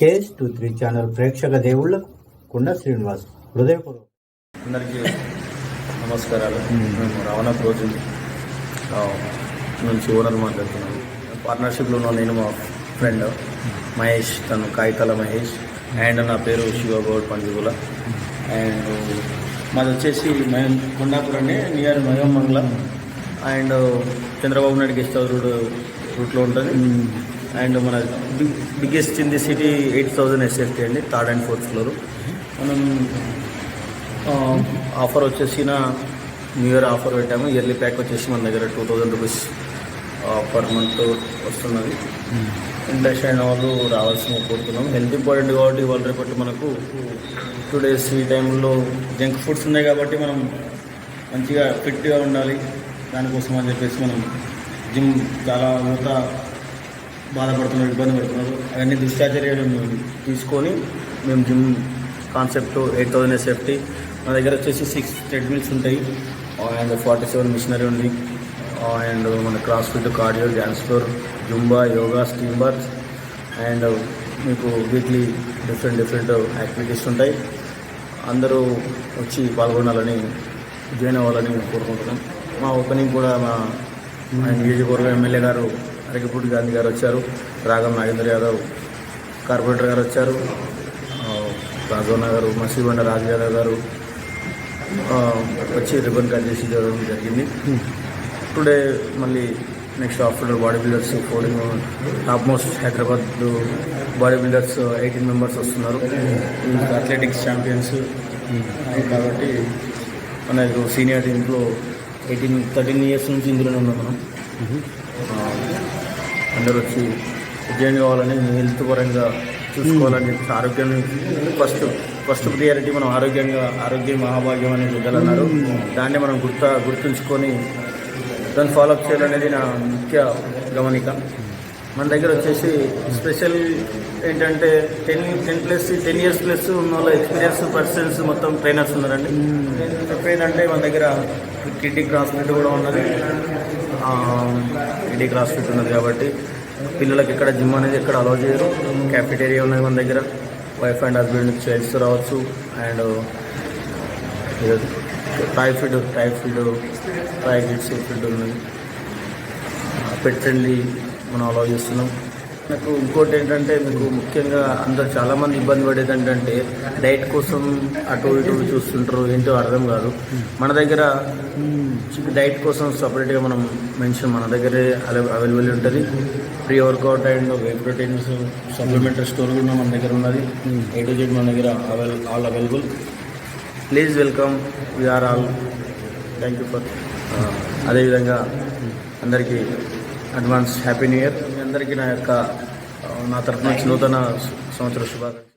KS23 channel ప్రేక్షక దేవుళ్లకు కుండ శ్రీనివాస్ హృదయపూర్వక అందరికీ నమస్కారాలు. మేము రవాణా రోజు నుంచి ఓనర్ మాట్లాడుతున్నాము. పార్ట్నర్షిప్లో ఉన్న నేను మా ఫ్రెండ్ మహేష్, తను కాగితాల మహేష్, అండ్ నా పేరు శివగౌడ్ పంజుగుల. అండ్ మాది వచ్చేసి కొండాపూర్ అండి, near Mahamangala and Chandrababu Naidu guest house రూట్లో ఉంటుంది. అండ్ మన biggest in the city 8000 SFT అండి, 3rd and 4th ఫ్లోర్. మనం ఆఫర్ వచ్చేసి న్యూ ఇయర్ ఆఫర్ పెట్టాము. ఇయర్లీ ప్యాక్ వచ్చేసి మన దగ్గర 2000 రూపీస్ పర్ మంత్ వస్తున్నది. ఇంట్రెస్ట్ అయిన వాళ్ళు రావాల్సిన కోరుతున్నాం. హెల్త్ ఇంపార్టెంట్ కాబట్టి వాళ్ళు రేపటి మనకు 2 days ఈ టైంలో జంక్ ఫుడ్స్ ఉన్నాయి కాబట్టి మనం మంచిగా ఫిట్గా ఉండాలి. దానికోసం అని చెప్పేసి మనం జిమ్ చాలా యువత బాధపడుతున్నారు, ఇబ్బంది పడుతున్నారు. అవన్నీ దుశ్చర్యలు తీసుకొని మేము జిమ్ కాన్సెప్ట్ 8000 SFT. మా దగ్గర వచ్చేసి 6 ట్రెడ్మిల్స్ ఉంటాయి అండ్ 47 మిషనరీ ఉంది. అండ్ మన cross fit, cardio, dance floor, Zumba, yoga, steam bath and మీకు వీక్లీ డిఫరెంట్ యాక్టివిటీస్ ఉంటాయి. అందరూ వచ్చి పాల్గొనాలని, జాయిన్ అవ్వాలని కోరుకుంటున్నాం. మా ఓపెనింగ్ కూడా మా నియోజకవర్గ ఎమ్మెల్యే గారు అరకిపూడి గాంధీ గారు వచ్చారు, రాగం నాగేంద్ర యాదవ్ కార్పొరేటర్ గారు వచ్చారు, రాజోనా గారు, మసీబండ రాజు యాదవ్ గారు వచ్చి రిబన్ కట్ చేసి జరిగింది. టుడే మళ్ళీ next after body builders following top most Hyderabad body builders 18 members వస్తున్నారు. అథ్లెటిక్స్ ఛాంపియన్స్ కాబట్టి మన సీనియర్ టీంలో 13 years నుంచి ఇందులోనే ఉన్నాం మనం. అందరూ వచ్చి జాయిన్ కావాలని, హెల్త్ పరంగా చూసుకోవాలని చెప్పి, ఆరోగ్యాన్ని ఫస్ట్ ప్రియారిటీ మనం ఆరోగ్యం మహాభాగ్యం అని పెద్దలు అన్నారు. దాన్ని మనం గుర్తుంచుకొని దాన్ని ఫాలోఅప్ చేయాలనేది నా ముఖ్య గమనిక. మన దగ్గర వచ్చేసి స్పెషల్ ఏంటంటే 10 years ప్లస్ ఉన్న వాళ్ళ ఎక్స్పీరియన్స్ పర్సన్స్ మొత్తం ట్రైనర్స్ ఉన్నారండి. చెప్పేంటంటే మన దగ్గర కిడ్నీ క్రాస్ ఫిట్ కూడా ఉన్నది. కిడ్నీ క్రాస్ ఫిట్ ఉన్నది కాబట్టి పిల్లలకి ఎక్కడ జిమ్ అనేది ఎక్కడ అలౌ చేయరు. క్యాఫిటేరియా ఉన్నది మన దగ్గర. వైఫ్ అండ్ హస్బెండ్ చైల్డ్స్ రావచ్చు. అండ్ థాయ్ కిడ్స్ ఫుడ్ ఉన్నది. పెట్ ఫ్రెండ్లీ మనం అలౌ చేస్తున్నాం. నాకు ఇంకోటి ఏంటంటే, మీకు ముఖ్యంగా అందరు చాలామంది ఇబ్బంది పడేది ఏంటంటే డైట్ కోసం అటు ఇటు చూస్తుంటారు, ఏంటో అర్థం కాదు. మన దగ్గర డైట్ కోసం సపరేట్గా మనం మన దగ్గరే అవైలబుల్ ఉంటుంది. Pre workout and whey proteins supplementary store కూడా మన దగ్గర ఉన్నది. A to Z మన దగ్గర all available. Please welcome, we are all. Thank you for. అదేవిధంగా అందరికీ అడ్వాన్స్ హ్యాపీ న్యూ ఇయర్. మీ అందరికీ నా తరఫు నుంచి నూతన సంవత్సర శుభాకాంక్షలు.